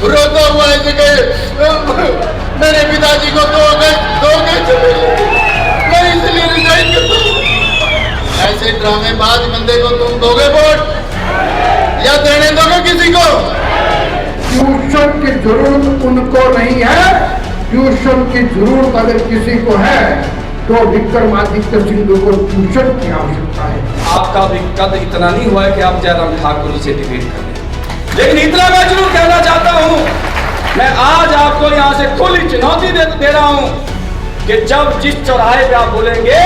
रोता हुआ ऐसे कहे मेरे पिताजी को 2 गज मैं इसलिए रिजाइन करता हूं। ऐसे ड्रामेबाज बंदे को तुम दोगे वोट या देने दोगे किसी को? ट्यूशन की जरूरत उनको नहीं है। ट्यूशन की जरूरत अगर किसी को है तो विक्रमादित्य सिंह को ट्यूशन की आवश्यकता है। आपका भी कद इतना नहीं हुआ है कि आप जयराम ठाकुर जी से डिबेट करें, लेकिन इतना मैं जरूर कहना चाहता हूं, मैं आज आपको यहां से खुली चुनौती दे रहा हूं कि जब जिस चौराहे पे आप बोलेंगे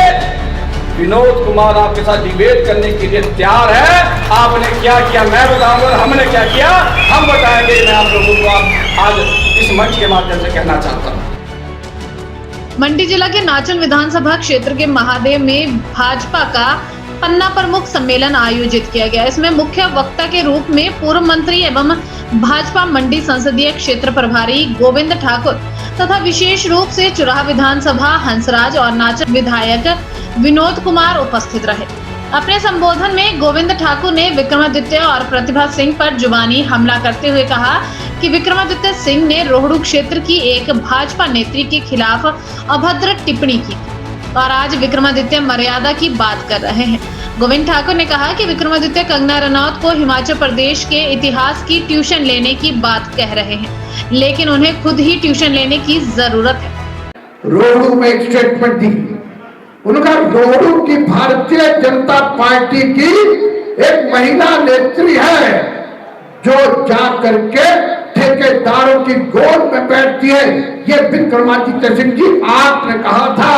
विनोद कुमार आपके साथ डिबेट करने के लिए तैयार है, आपने क्या किया मैं बताऊंगा, हमने क्या किया हम बताएंगे। मैं आप लोगों को आज इस मंच के माध्यम से कहना चाहता हूं। मंडी जिला के नाचन विधानसभा क्षेत्र के महादेव में भाजपा का पन्ना प्रमुख सम्मेलन आयोजित किया गया। इसमें मुख्य वक्ता के रूप में पूर्व मंत्री एवं भाजपा मंडी संसदीय क्षेत्र प्रभारी गोविंद ठाकुर तथा विशेष रूप से चुराह विधानसभा हंसराज और नाचन विधायक विनोद कुमार उपस्थित रहे। अपने संबोधन में गोविंद ठाकुर ने विक्रमादित्य और प्रतिभा सिंह पर जुबानी हमला करते हुए कहा कि विक्रमादित्य सिंह ने रोहड़ू क्षेत्र की एक भाजपा नेत्री के खिलाफ अभद्र टिप्पणी की और आज विक्रमादित्य मर्यादा की बात कर रहे हैं। गोविंद ठाकुर ने कहा कि विक्रमादित्य कंगना रनौत को हिमाचल प्रदेश के इतिहास की ट्यूशन लेने की बात कह रहे हैं, लेकिन उन्हें खुद ही ट्यूशन लेने की जरूरत है। रोहड़ू में एक स्टेटमेंट दी, उनका रोहड़ू की भारतीय जनता पार्टी की एक महिला नेत्री है जो जा करके ठेकेदारों की गोद में बैठती है। ये विक्रमादित्य सिंह जी आपने कहा था,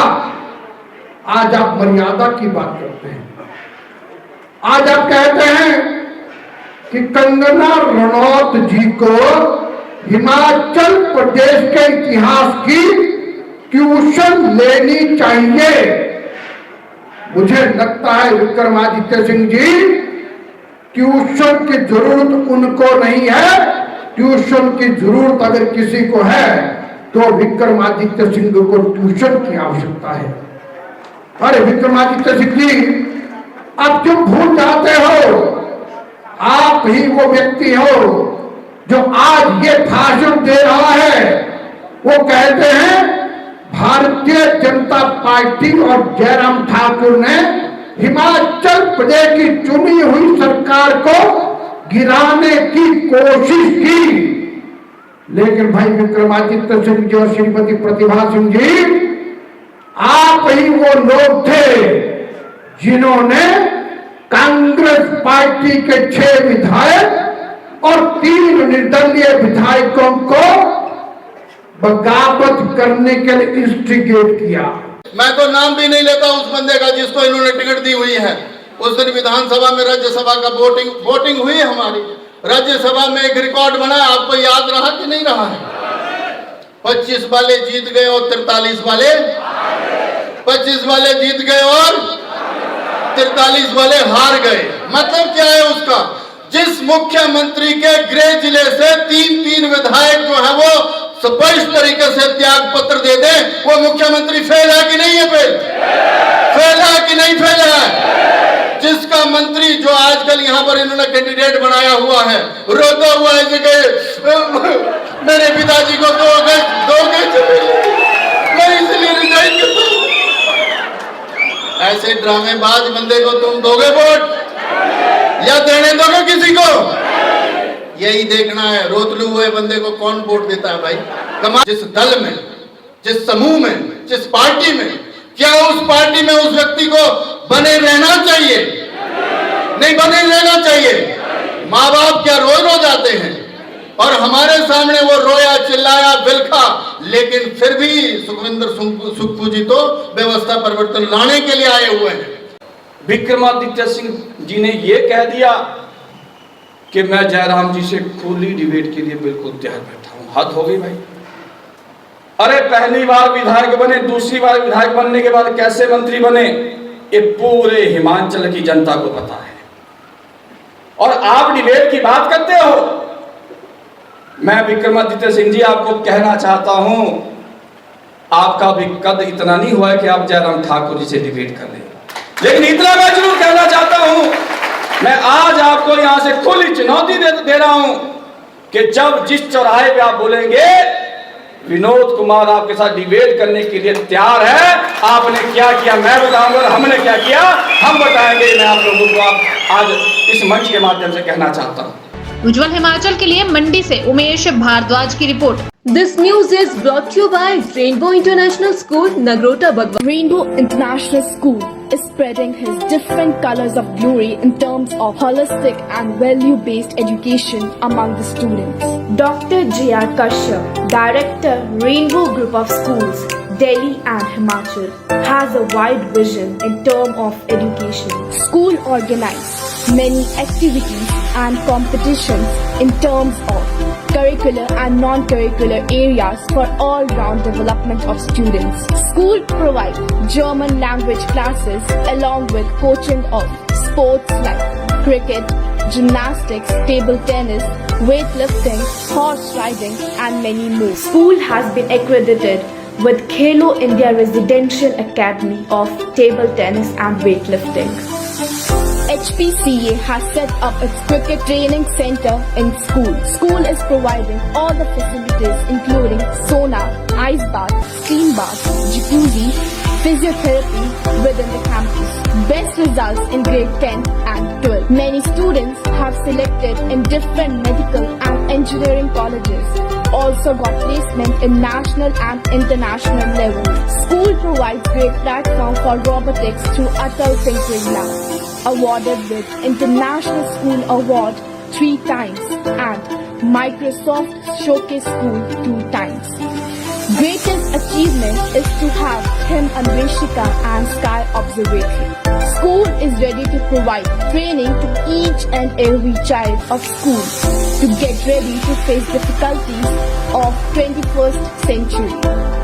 आज आप मर्यादा की बात करते हैं। आज आप कहते हैं कि कंगना रनौत जी को हिमाचल प्रदेश के इतिहास की ट्यूशन लेनी चाहिए। मुझे लगता है विक्रमादित्य सिंह जी, ट्यूशन की जरूरत उनको नहीं है। ट्यूशन की जरूरत अगर किसी को है तो विक्रमादित्य सिंह को ट्यूशन की आवश्यकता है। अरे विक्रमादित्य सिंह जी, आप क्यों भूल जाते हो, आप ही वो व्यक्ति हो जो आज ये भाषण दे रहा है। वो कहते हैं भारतीय जनता पार्टी और जयराम ठाकुर ने हिमाचल प्रदेश की चुनी हुई सरकार को गिराने की कोशिश की, लेकिन भाई विक्रमादित्य सिंह जी और श्रीमती प्रतिभा सिंह जी, आप ही वो लोग थे जिन्होंने कांग्रेस पार्टी के 6 विधायक और 3 निर्दलीय विधायकों को बगावत करने के लिए इंस्टिगेट किया। मैं तो नाम भी नहीं लेता उस बंदे का जिसको इन्होंने टिकट दी हुई है। उस दिन विधानसभा में राज्यसभा का वोटिंग हुई हमारी। राज्यसभा में एक रिकॉर्ड बना, आपको याद रहा कि नहीं रहा है? 25 वाले जीत गए और 43 वाले 25 वाले जीत गए और 43 वाले हार गए। मतलब क्या है उसका? जिस मुख्यमंत्री के गृह जिले से 3 विधायक जो है वो स्पष्ट तरीके से त्याग पत्र दे दे, वो मुख्यमंत्री फेल है कि नहीं है? फेल है कि नहीं फेल है? जिसका मंत्री जो आजकल यहाँ पर इन्होंने कैंडिडेट बनाया हुआ है, रोता हुआ ऐसे कहे मेरे पिताजी को 2 गज मैं इसलिए रिजाइन करता हूं। ऐसे ड्रामेबाज बंदे को तुम दोगे वोट या देने दोगे किसी को? यही देखना है, रोतलू हुए बंदे को कौन वोट देता है भाई? कमाल। जिस दल में, जिस समूह में, जिस पार्टी में, क्या उस पार्टी में उस व्यक्ति को बने रहना चाहिए? नहीं बने रहना चाहिए। माँ बाप क्या रोज आते हैं और हमारे सामने वो रोया चिल्लाया बिलखा, लेकिन फिर भी सुखविंदर सुक्खू जी तो व्यवस्था परिवर्तन लाने के लिए आए हुए हैं। विक्रमादित्य सिंह जी ने ये कह दिया कि मैं जयराम जी से खुली डिबेट के लिए बिल्कुल तैयार बैठा हूं। हद हो गई भाई। अरे पहली बार विधायक बने, दूसरी बार विधायक बनने के बाद कैसे मंत्री बने, ये पूरे हिमाचल की जनता को पता है। और आप डिबेट की बात करते हो। मैं विक्रमादित्य सिंह जी आपको कहना चाहता हूं, आपका भी कद इतना नहीं हुआ है कि आप जयराम ठाकुर जी से डिबेट कर लें, लेकिन इतना मैं जरूर कहना चाहता हूं, मैं आज आपको यहां से खुली चुनौती दे रहा हूं कि जब जिस चौराहे पे आप बोलेंगे विनोद कुमार आपके साथ डिबेट करने के लिए तैयार है, आपने क्या किया मैं बताऊंगा और हमने क्या किया हम बताएंगे। मैं आप लोगों को आज इस मंच के माध्यम से कहना चाहता हूं। उज्जवल हिमाचल के लिए मंडी से उमेश भारद्वाज की report. This news is brought to you by Rainbow International School, Nagrota, Bagwa. Rainbow International School is spreading his different colors of glory in terms of holistic and value-based education among the students. Dr. J.R. Kashyap, Director, Rainbow Group of Schools, Delhi and Himachal, has a wide vision in terms of education. School organize many activities and competitions in terms of curricular and non-curricular areas for all-round development of students. School provide German language classes along with coaching of sports like cricket, gymnastics, table tennis, weightlifting, horse riding and many more. School has been accredited with Khelo India Residential Academy of Table Tennis and Weightlifting. HPCA has set up its cricket training center in school. School is providing all the facilities including sauna, ice bath, steam bath, jacuzzi, physiotherapy within the campus. Best results in grade 10 and 12. Many students have selected in different medical and engineering colleges. Also got placement in national and international level. School provides great platform for robotics through Atal Tinkering Lab. Awarded with International School Award 3 times and Microsoft Showcase School 2 times. Greatest achievement is to have him Anveshika and Sky Observatory. School is ready to provide training to each and every child of school to get ready to face difficulties of 21st century.